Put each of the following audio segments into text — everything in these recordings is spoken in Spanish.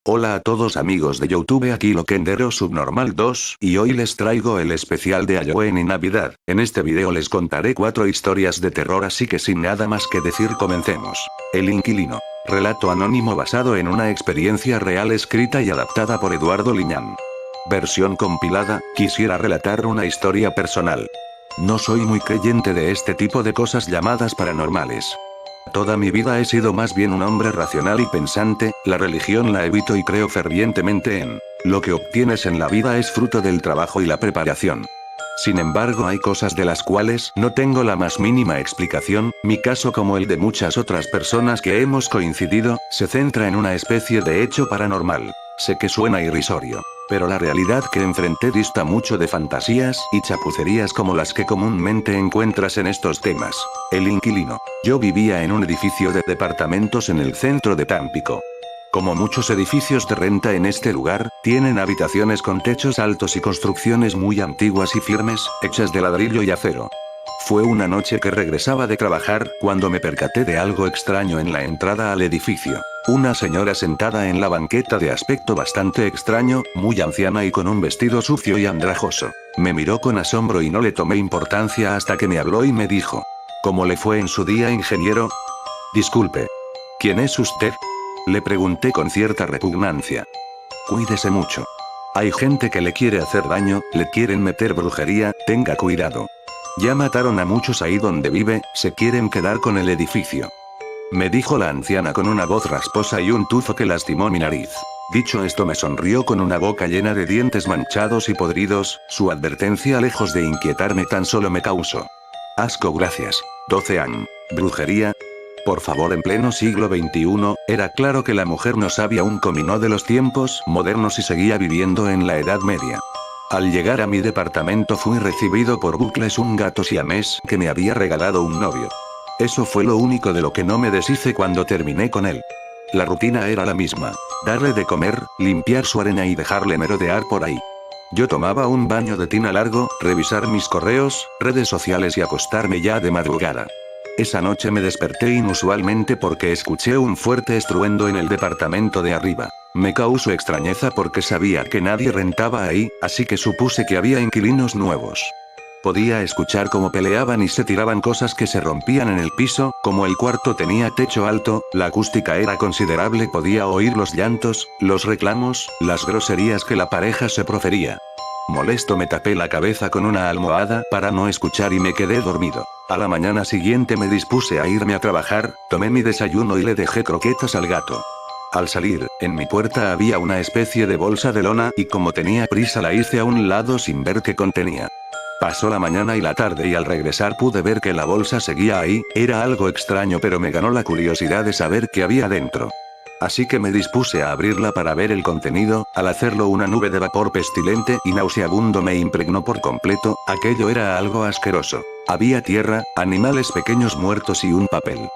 Hola a todos amigos de YouTube, aquí Loquendero Subnormal 2, y hoy les traigo el especial de Halloween y Navidad. En este video les contaré 4 historias de terror, así que sin nada más que decir comencemos. El inquilino. Relato anónimo basado en una experiencia real escrita y adaptada por Eduardo Liñán. Versión compilada. Quisiera relatar una historia personal. No soy muy creyente de este tipo de cosas llamadas paranormales. Toda mi vida he sido más bien un hombre racional y pensante, la religión la evito y creo fervientemente en lo que obtienes en la vida es fruto del trabajo y la preparación. Sin embargo, hay cosas de las cuales no tengo la más mínima explicación. Mi caso, como el de muchas otras personas que hemos coincidido, se centra en una especie de hecho paranormal. Sé que suena irrisorio, pero la realidad que enfrenté dista mucho de fantasías y chapucerías como las que comúnmente encuentras en estos temas. El inquilino. Yo vivía en un edificio de departamentos en el centro de Tampico. Como muchos edificios de renta en este lugar, tienen habitaciones con techos altos y construcciones muy antiguas y firmes, hechas de ladrillo y acero. Fue una noche que regresaba de trabajar, cuando me percaté de algo extraño en la entrada al edificio. Una señora sentada en la banqueta de aspecto bastante extraño, muy anciana y con un vestido sucio y andrajoso. Me miró con asombro y no le tomé importancia hasta que me habló y me dijo: ¿cómo le fue en su día, ingeniero? Disculpe. ¿Quién es usted? Le pregunté con cierta repugnancia. Cuídese mucho. Hay gente que le quiere hacer daño, le quieren meter brujería, tenga cuidado. Ya mataron a muchos ahí donde vive, se quieren quedar con el edificio. Me dijo la anciana con una voz rasposa y un tufo que lastimó mi nariz. Dicho esto, me sonrió con una boca llena de dientes manchados y podridos. Su advertencia, lejos de inquietarme, tan solo me causó asco. Gracias. 12 años. ¿Brujería? Por favor, en pleno siglo XXI, era claro que la mujer no sabía un comino de los tiempos modernos y seguía viviendo en la Edad Media. Al llegar a mi departamento fui recibido por Bucles, un gato siamés que me había regalado un novio. Eso fue lo único de lo que no me deshice cuando terminé con él. La rutina era la misma: darle de comer, limpiar su arena y dejarle merodear por ahí. Yo tomaba un baño de tina largo, revisar mis correos, redes sociales y acostarme ya de madrugada. Esa noche me desperté inusualmente porque escuché un fuerte estruendo en el departamento de arriba. Me causó extrañeza porque sabía que nadie rentaba ahí, así que supuse que había inquilinos nuevos. Podía escuchar cómo peleaban y se tiraban cosas que se rompían en el piso. Como el cuarto tenía techo alto, la acústica era considerable, podía oír los llantos, los reclamos, las groserías que la pareja se profería. Molesto me tapé la cabeza con una almohada para no escuchar y me quedé dormido. A la mañana siguiente me dispuse a irme a trabajar, tomé mi desayuno y le dejé croquetas al gato. Al salir, en mi puerta había una especie de bolsa de lona y como tenía prisa la hice a un lado sin ver qué contenía. Pasó la mañana y la tarde y al regresar pude ver que la bolsa seguía ahí. Era algo extraño, pero me ganó la curiosidad de saber qué había dentro. Así que me dispuse a abrirla para ver el contenido. Al hacerlo, una nube de vapor pestilente y nauseabundo me impregnó por completo. Aquello era algo asqueroso. Había tierra, animales pequeños muertos y un papel.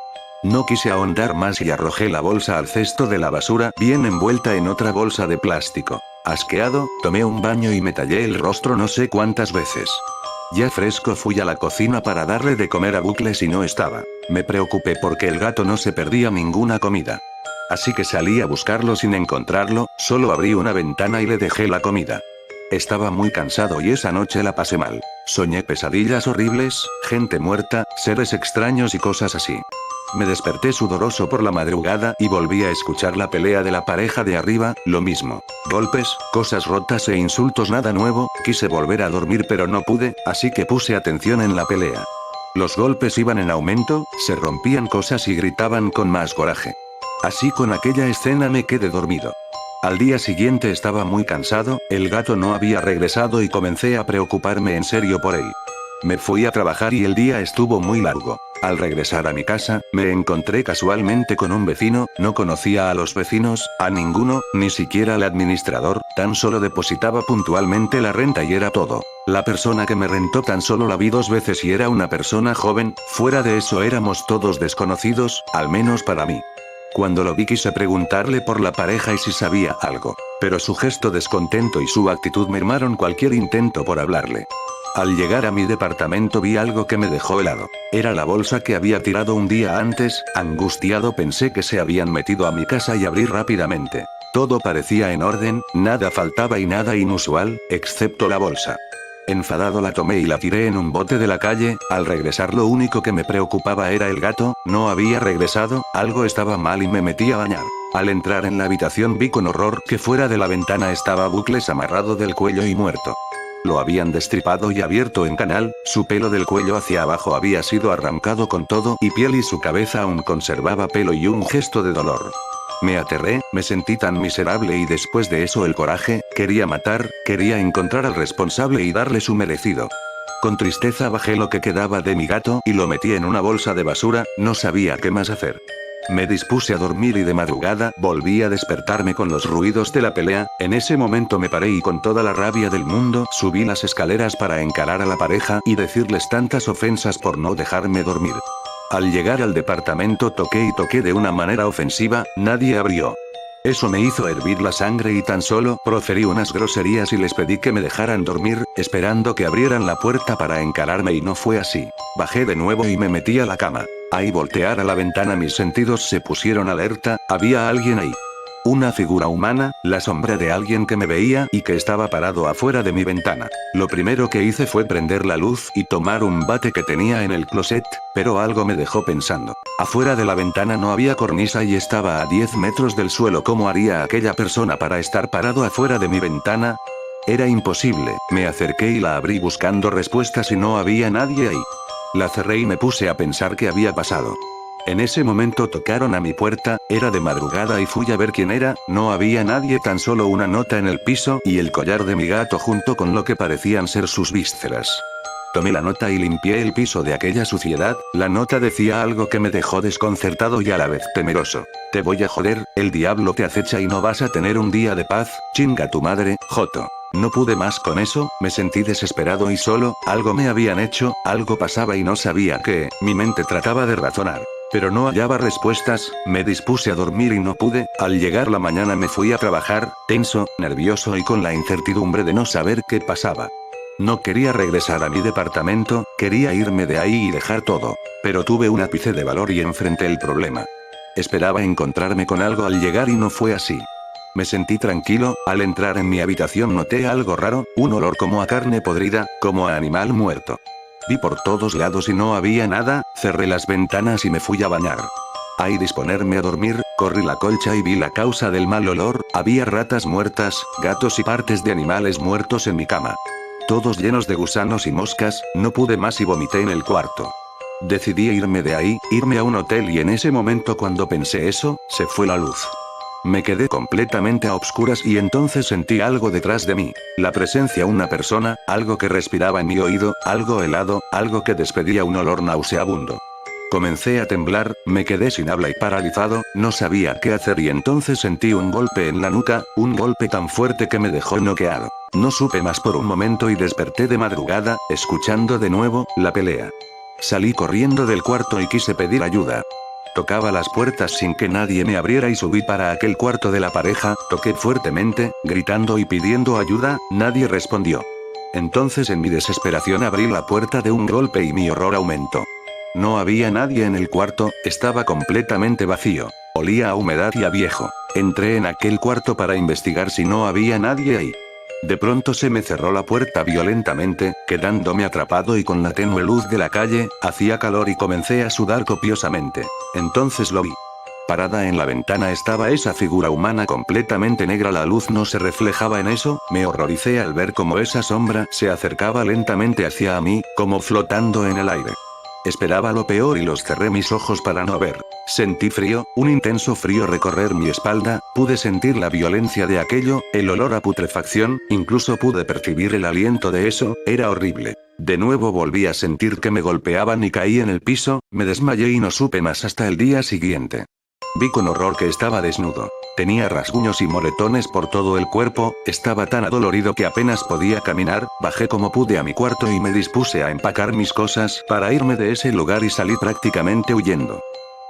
No quise ahondar más y arrojé la bolsa al cesto de la basura, bien envuelta en otra bolsa de plástico. Asqueado, tomé un baño y me tallé el rostro no sé cuántas veces. Ya fresco fui a la cocina para darle de comer a Bucles y no estaba. Me preocupé porque el gato no se perdía ninguna comida. Así que salí a buscarlo sin encontrarlo, solo abrí una ventana y le dejé la comida. Estaba muy cansado y esa noche la pasé mal. Soñé pesadillas horribles, gente muerta, seres extraños y cosas así. Me desperté sudoroso por la madrugada y volví a escuchar la pelea de la pareja de arriba, lo mismo. Golpes, cosas rotas e insultos, nada nuevo. Quise volver a dormir pero no pude, así que puse atención en la pelea. Los golpes iban en aumento, se rompían cosas y gritaban con más coraje. Así con aquella escena me quedé dormido. Al día siguiente estaba muy cansado, el gato no había regresado y comencé a preocuparme en serio por él. Me fui a trabajar y el día estuvo muy largo. Al regresar a mi casa, me encontré casualmente con un vecino. No conocía a los vecinos, a ninguno, ni siquiera al administrador, tan solo depositaba puntualmente la renta y era todo. La persona que me rentó tan solo la vi 2 veces y era una persona joven. Fuera de eso éramos todos desconocidos, al menos para mí. Cuando lo vi quise preguntarle por la pareja y si sabía algo, pero su gesto descontento y su actitud mermaron cualquier intento por hablarle. Al llegar a mi departamento vi algo que me dejó helado. Era la bolsa que había tirado un día antes. Angustiado pensé que se habían metido a mi casa y abrí rápidamente. Todo parecía en orden, nada faltaba y nada inusual, excepto la bolsa. Enfadado la tomé y la tiré en un bote de la calle. Al regresar lo único que me preocupaba era el gato, no había regresado, algo estaba mal y me metí a bañar. Al entrar en la habitación vi con horror que fuera de la ventana estaba Bucles amarrado del cuello y muerto. Lo habían destripado y abierto en canal, su pelo del cuello hacia abajo había sido arrancado con todo y piel y su cabeza aún conservaba pelo y un gesto de dolor. Me aterré, me sentí tan miserable y después de eso el coraje, quería matar, quería encontrar al responsable y darle su merecido. Con tristeza bajé lo que quedaba de mi gato y lo metí en una bolsa de basura, no sabía qué más hacer. Me dispuse a dormir y de madrugada volví a despertarme con los ruidos de la pelea. En ese momento me paré y con toda la rabia del mundo subí las escaleras para encarar a la pareja y decirles tantas ofensas por no dejarme dormir. Al llegar al departamento toqué y toqué de una manera ofensiva, nadie abrió. Eso me hizo hervir la sangre y tan solo proferí unas groserías y les pedí que me dejaran dormir, esperando que abrieran la puerta para encararme y no fue así. Bajé de nuevo y me metí a la cama. Al voltear a la ventana mis sentidos se pusieron alerta, había alguien ahí. Una figura humana, la sombra de alguien que me veía y que estaba parado afuera de mi ventana. Lo primero que hice fue prender la luz y tomar un bate que tenía en el closet, pero algo me dejó pensando. Afuera de la ventana no había cornisa y estaba a 10 metros del suelo. ¿Cómo haría aquella persona para estar parado afuera de mi ventana? Era imposible. Me acerqué y la abrí buscando respuestas y no había nadie ahí. La cerré y me puse a pensar qué había pasado. En ese momento tocaron a mi puerta, era de madrugada y fui a ver quién era, no había nadie, tan solo una nota en el piso y el collar de mi gato junto con lo que parecían ser sus vísceras. Tomé la nota y limpié el piso de aquella suciedad. La nota decía algo que me dejó desconcertado y a la vez temeroso. Te voy a joder, el diablo te acecha y no vas a tener un día de paz, chinga tu madre, Joto. No pude más con eso, me sentí desesperado y solo, algo me habían hecho, algo pasaba y no sabía qué, mi mente trataba de razonar. Pero no hallaba respuestas, me dispuse a dormir y no pude. Al llegar la mañana me fui a trabajar, tenso, nervioso y con la incertidumbre de no saber qué pasaba. No quería regresar a mi departamento, quería irme de ahí y dejar todo. Pero tuve un ápice de valor y enfrenté el problema. Esperaba encontrarme con algo al llegar y no fue así. Me sentí tranquilo, al entrar en mi habitación noté algo raro, un olor como a carne podrida, como a animal muerto. Vi por todos lados y no había nada, cerré las ventanas y me fui a bañar. Al disponerme a dormir, corrí la colcha y vi la causa del mal olor, había ratas muertas, gatos y partes de animales muertos en mi cama. Todos llenos de gusanos y moscas, no pude más y vomité en el cuarto. Decidí irme de ahí, irme a un hotel y en ese momento cuando pensé eso, se fue la luz. Me quedé completamente a obscuras y entonces sentí algo detrás de mí. La presencia de una persona, algo que respiraba en mi oído, algo helado, algo que despedía un olor nauseabundo. Comencé a temblar, me quedé sin habla y paralizado, no sabía qué hacer y entonces sentí un golpe en la nuca, un golpe tan fuerte que me dejó noqueado. No supe más por un momento y desperté de madrugada, escuchando de nuevo la pelea. Salí corriendo del cuarto y quise pedir ayuda. Tocaba las puertas sin que nadie me abriera y subí para aquel cuarto de la pareja, toqué fuertemente, gritando y pidiendo ayuda, nadie respondió. Entonces en mi desesperación abrí la puerta de un golpe y mi horror aumentó. No había nadie en el cuarto, estaba completamente vacío. Olía a humedad y a viejo. Entré en aquel cuarto para investigar si no había nadie ahí. De pronto se me cerró la puerta violentamente, quedándome atrapado y con la tenue luz de la calle, hacía calor y comencé a sudar copiosamente. Entonces lo vi. Parada en la ventana estaba esa figura humana completamente negra, la luz no se reflejaba en eso, me horroricé al ver cómo esa sombra se acercaba lentamente hacia mí, como flotando en el aire. Esperaba lo peor y los cerré mis ojos para no ver. Sentí frío, un intenso frío recorrer mi espalda, pude sentir la violencia de aquello, el olor a putrefacción, incluso pude percibir el aliento de eso, era horrible. De nuevo volví a sentir que me golpeaban y caí en el piso, me desmayé y no supe más hasta el día siguiente. Vi con horror que estaba desnudo. Tenía rasguños y moretones por todo el cuerpo, estaba tan adolorido que apenas podía caminar, bajé como pude a mi cuarto y me dispuse a empacar mis cosas para irme de ese lugar y salí prácticamente huyendo.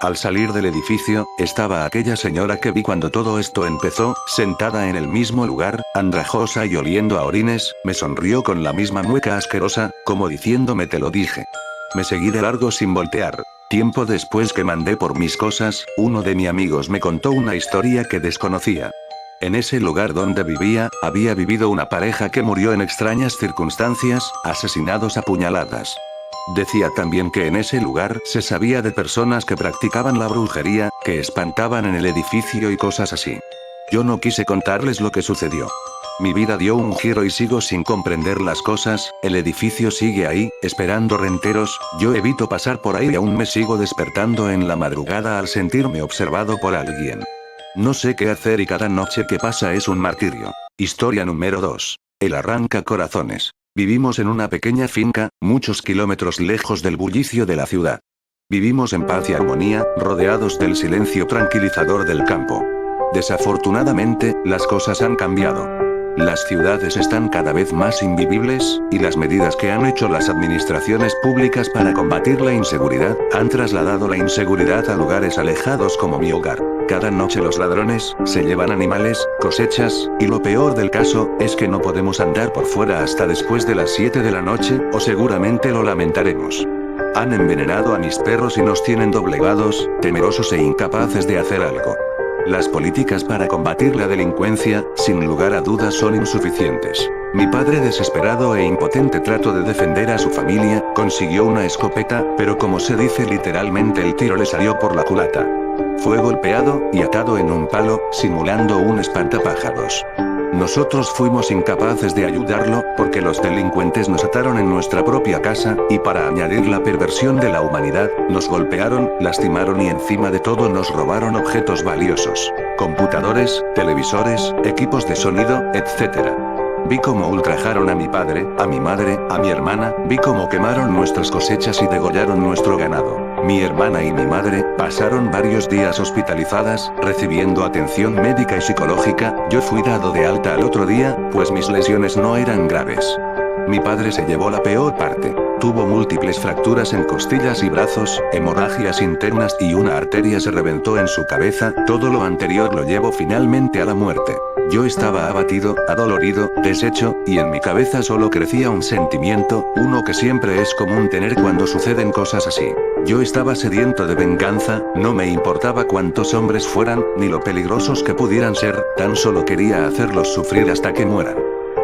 Al salir del edificio, estaba aquella señora que vi cuando todo esto empezó, sentada en el mismo lugar, andrajosa y oliendo a orines, me sonrió con la misma mueca asquerosa, como diciéndome te lo dije. Me seguí de largo sin voltear. Tiempo después que mandé por mis cosas, uno de mis amigos me contó una historia que desconocía. En ese lugar donde vivía, había vivido una pareja que murió en extrañas circunstancias, asesinados a puñaladas. Decía también que en ese lugar se sabía de personas que practicaban la brujería, que espantaban en el edificio y cosas así. Yo no quise contarles lo que sucedió. Mi vida dio un giro y sigo sin comprender las cosas, el edificio sigue ahí, esperando renteros, yo evito pasar por ahí y aún me sigo despertando en la madrugada al sentirme observado por alguien. No sé qué hacer y cada noche que pasa es un martirio. Historia número 2. El arrancacorazones. Vivimos en una pequeña finca, muchos kilómetros lejos del bullicio de la ciudad. Vivimos en paz y armonía, rodeados del silencio tranquilizador del campo. Desafortunadamente, las cosas han cambiado. Las ciudades están cada vez más invivibles, y las medidas que han hecho las administraciones públicas para combatir la inseguridad, han trasladado la inseguridad a lugares alejados como mi hogar. Cada noche los ladrones se llevan animales, cosechas, y lo peor del caso, es que no podemos andar por fuera hasta después de las 7 de la noche, o seguramente lo lamentaremos. Han envenenado a mis perros y nos tienen doblegados, temerosos e incapaces de hacer algo. Las políticas para combatir la delincuencia, sin lugar a dudas, son insuficientes. Mi padre, desesperado e impotente, trató de defender a su familia, consiguió una escopeta, pero como se dice literalmente, el tiro le salió por la culata. Fue golpeado y atado en un palo, simulando un espantapájaros. Nosotros fuimos incapaces de ayudarlo, porque los delincuentes nos ataron en nuestra propia casa, y para añadir la perversión de la humanidad, nos golpearon, lastimaron y encima de todo nos robaron objetos valiosos. Computadores, televisores, equipos de sonido, etc. Vi cómo ultrajaron a mi padre, a mi madre, a mi hermana, vi cómo quemaron nuestras cosechas y degollaron nuestro ganado. Mi hermana y mi madre pasaron varios días hospitalizadas, recibiendo atención médica y psicológica. Yo fui dado de alta al otro día, pues mis lesiones no eran graves. Mi padre se llevó la peor parte. Tuvo múltiples fracturas en costillas y brazos, hemorragias internas y una arteria se reventó en su cabeza. Todo lo anterior lo llevó finalmente a la muerte. Yo estaba abatido, adolorido, deshecho, y en mi cabeza solo crecía un sentimiento, uno que siempre es común tener cuando suceden cosas así. Yo estaba sediento de venganza, no me importaba cuántos hombres fueran, ni lo peligrosos que pudieran ser, tan solo quería hacerlos sufrir hasta que mueran.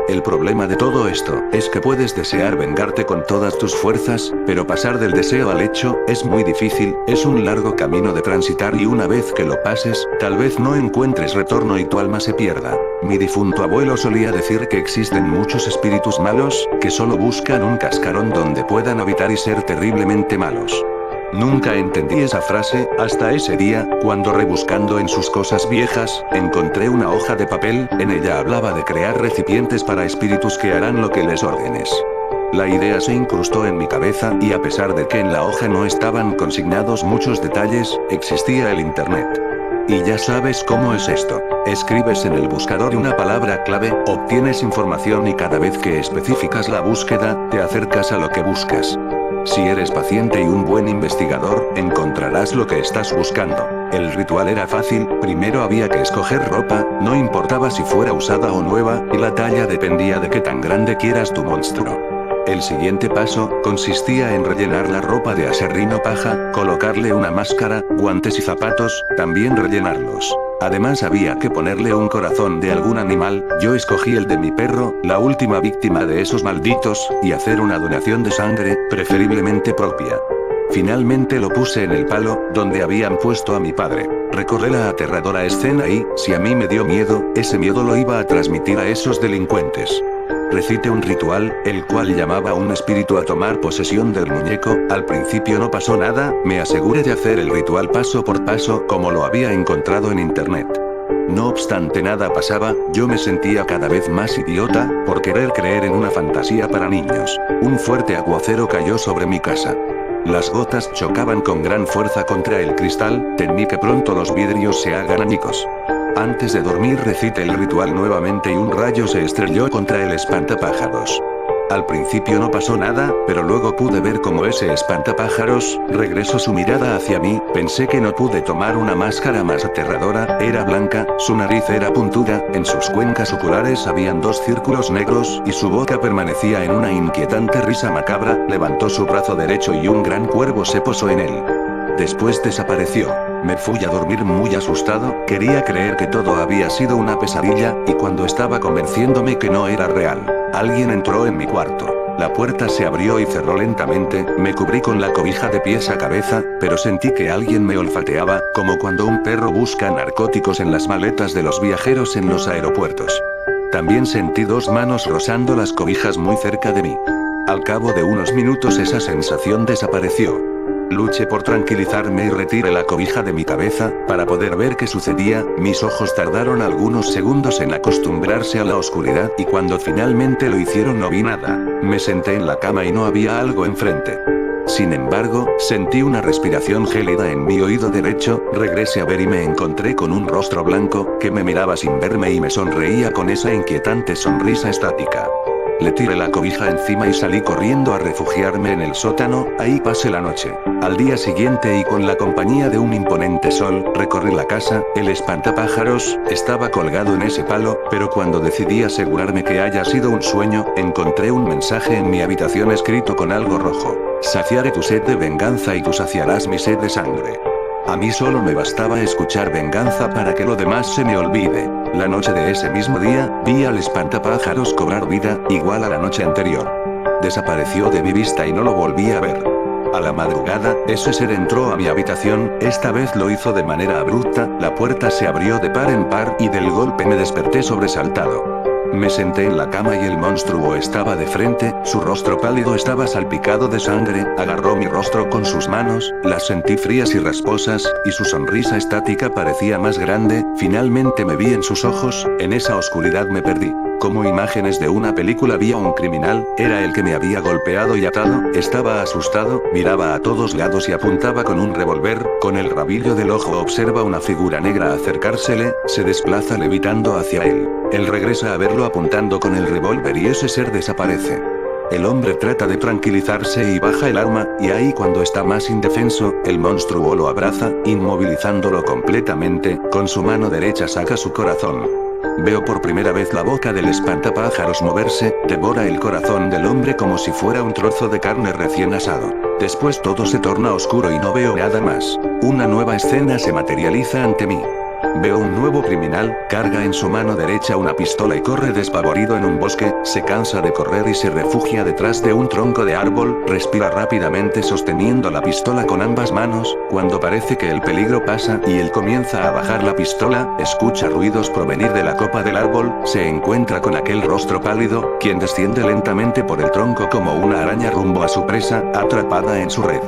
El problema de todo esto, es que puedes desear vengarte con todas tus fuerzas, pero pasar del deseo al hecho, es muy difícil, es un largo camino de transitar y una vez que lo pases, tal vez no encuentres retorno y tu alma se pierda. Mi difunto abuelo solía decir que existen muchos espíritus malos, que solo buscan un cascarón donde puedan habitar y ser terriblemente malos. Nunca entendí esa frase, hasta ese día, cuando rebuscando en sus cosas viejas, encontré una hoja de papel, en ella hablaba de crear recipientes para espíritus que harán lo que les ordenes. La idea se incrustó en mi cabeza, y a pesar de que en la hoja no estaban consignados muchos detalles, existía el internet. Y ya sabes cómo es esto. Escribes en el buscador una palabra clave, obtienes información y cada vez que especificas la búsqueda, te acercas a lo que buscas. Si eres paciente y un buen investigador, encontrarás lo que estás buscando. El ritual era fácil, primero había que escoger ropa, no importaba si fuera usada o nueva, y la talla dependía de qué tan grande quieras tu monstruo. El siguiente paso, consistía en rellenar la ropa de aserrín o paja, colocarle una máscara, guantes y zapatos, también rellenarlos. Además había que ponerle un corazón de algún animal, yo escogí el de mi perro, la última víctima de esos malditos, y hacer una donación de sangre, preferiblemente propia. Finalmente lo puse en el palo, donde habían puesto a mi padre. Recordé la aterradora escena y, si a mí me dio miedo, ese miedo lo iba a transmitir a esos delincuentes. Recité un ritual, el cual llamaba a un espíritu a tomar posesión del muñeco. Al principio no pasó nada, me aseguré de hacer el ritual paso por paso como lo había encontrado en internet. No obstante nada pasaba, yo me sentía cada vez más idiota, por querer creer en una fantasía para niños. Un fuerte aguacero cayó sobre mi casa. Las gotas chocaban con gran fuerza contra el cristal, temí que pronto los vidrios se hagan añicos. Antes de dormir recité el ritual nuevamente y un rayo se estrelló contra el espantapájaros. Al principio no pasó nada, pero luego pude ver cómo ese espantapájaros regresó su mirada hacia mí. Pensé que no pude tomar una máscara más aterradora, era blanca, su nariz era puntuda, en sus cuencas oculares habían dos círculos negros, y su boca permanecía en una inquietante risa macabra. Levantó su brazo derecho y un gran cuervo se posó en él. Después desapareció. Me fui a dormir muy asustado, quería creer que todo había sido una pesadilla, y cuando estaba convenciéndome que no era real, alguien entró en mi cuarto. La puerta se abrió y cerró lentamente, me cubrí con la cobija de pies a cabeza, pero sentí que alguien me olfateaba, como cuando un perro busca narcóticos en las maletas de los viajeros en los aeropuertos. También sentí dos manos rozando las cobijas muy cerca de mí. Al cabo de unos minutos esa sensación desapareció. Luché por tranquilizarme y retiré la cobija de mi cabeza, para poder ver qué sucedía. Mis ojos tardaron algunos segundos en acostumbrarse a la oscuridad, y cuando finalmente lo hicieron no vi nada. Me senté en la cama y no había algo enfrente. Sin embargo, sentí una respiración gélida en mi oído derecho, regresé a ver y me encontré con un rostro blanco, que me miraba sin verme y me sonreía con esa inquietante sonrisa estática. Le tiré la cobija encima y salí corriendo a refugiarme en el sótano, ahí pasé la noche. Al día siguiente y con la compañía de un imponente sol, recorrí la casa. El espantapájaros estaba colgado en ese palo, pero cuando decidí asegurarme que haya sido un sueño, encontré un mensaje en mi habitación escrito con algo rojo. Saciaré tu sed de venganza y tú saciarás mi sed de sangre. A mí solo me bastaba escuchar venganza para que lo demás se me olvide. La noche de ese mismo día, vi al espantapájaros cobrar vida, igual a la noche anterior. Desapareció de mi vista y no lo volví a ver. A la madrugada, ese ser entró a mi habitación, esta vez lo hizo de manera abrupta, la puerta se abrió de par en par y del golpe me desperté sobresaltado. Me senté en la cama y el monstruo estaba de frente, su rostro pálido estaba salpicado de sangre, agarró mi rostro con sus manos, las sentí frías y rasposas, y su sonrisa estática parecía más grande. Finalmente me vi en sus ojos, en esa oscuridad me perdí. Como imágenes de una película vi a un criminal, era el que me había golpeado y atado, estaba asustado, miraba a todos lados y apuntaba con un revólver, con el rabillo del ojo observa una figura negra acercársele, se desplaza levitando hacia él. Él regresa a verlo apuntando con el revólver y ese ser desaparece. El hombre trata de tranquilizarse y baja el arma, y ahí cuando está más indefenso, el monstruo lo abraza, inmovilizándolo completamente, con su mano derecha saca su corazón. Veo por primera vez la boca del espantapájaros moverse, devora el corazón del hombre como si fuera un trozo de carne recién asado. Después todo se torna oscuro y no veo nada más. Una nueva escena se materializa ante mí. Veo un nuevo criminal, carga en su mano derecha una pistola y corre despavorido en un bosque, se cansa de correr y se refugia detrás de un tronco de árbol, respira rápidamente sosteniendo la pistola con ambas manos. Cuando parece que el peligro pasa y él comienza a bajar la pistola, escucha ruidos provenir de la copa del árbol, se encuentra con aquel rostro pálido, quien desciende lentamente por el tronco como una araña rumbo a su presa, atrapada en su red.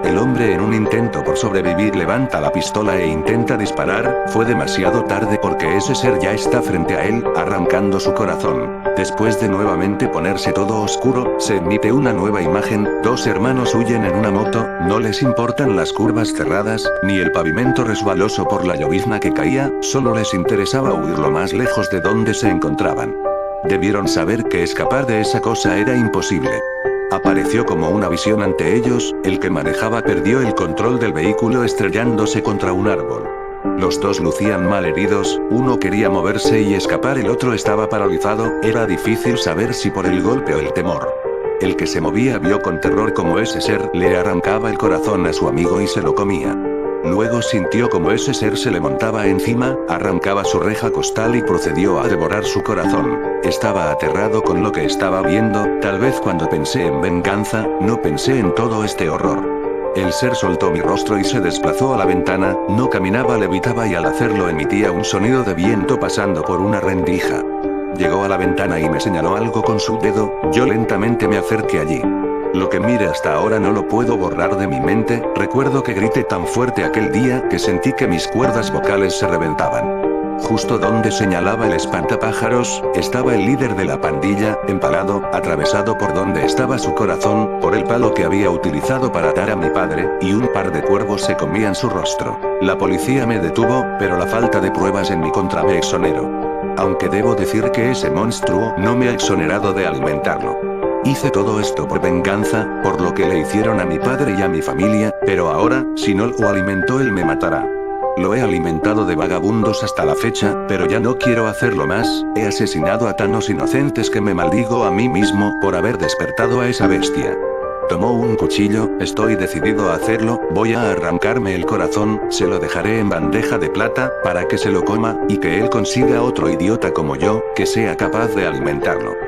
El hombre en un intento por sobrevivir levanta la pistola e intenta disparar, fue demasiado tarde porque ese ser ya está frente a él, arrancando su corazón. Después de nuevamente ponerse todo oscuro, se emite una nueva imagen, dos hermanos huyen en una moto, no les importan las curvas cerradas, ni el pavimento resbaloso por la llovizna que caía, solo les interesaba huir lo más lejos de donde se encontraban. Debieron saber que escapar de esa cosa era imposible. Apareció como una visión ante ellos, el que manejaba perdió el control del vehículo estrellándose contra un árbol. Los dos lucían mal heridos, uno quería moverse y escapar, el otro estaba paralizado, era difícil saber si por el golpe o el temor. El que se movía vio con terror como ese ser le arrancaba el corazón a su amigo y se lo comía. Luego sintió como ese ser se le montaba encima, arrancaba su reja costal y procedió a devorar su corazón. Estaba aterrado con lo que estaba viendo, tal vez cuando pensé en venganza, no pensé en todo este horror. El ser soltó mi rostro y se desplazó a la ventana, no caminaba, levitaba y al hacerlo emitía un sonido de viento pasando por una rendija. Llegó a la ventana y me señaló algo con su dedo, yo lentamente me acerqué allí. Lo que mire hasta ahora no lo puedo borrar de mi mente, recuerdo que grité tan fuerte aquel día que sentí que mis cuerdas vocales se reventaban. Justo donde señalaba el espantapájaros, estaba el líder de la pandilla, empalado, atravesado por donde estaba su corazón, por el palo que había utilizado para atar a mi padre, y un par de cuervos se comían su rostro. La policía me detuvo, pero la falta de pruebas en mi contra me exoneró. Aunque debo decir que ese monstruo no me ha exonerado de alimentarlo. Hice todo esto por venganza, por lo que le hicieron a mi padre y a mi familia, pero ahora, si no lo alimento él me matará. Lo he alimentado de vagabundos hasta la fecha, pero ya no quiero hacerlo más, he asesinado a tanos inocentes que me maldigo a mí mismo por haber despertado a esa bestia. Tomó un cuchillo, estoy decidido a hacerlo, Voy a arrancarme el corazón, se lo dejaré en bandeja de plata, para que se lo coma, y que él consiga otro idiota como yo, que sea capaz de alimentarlo.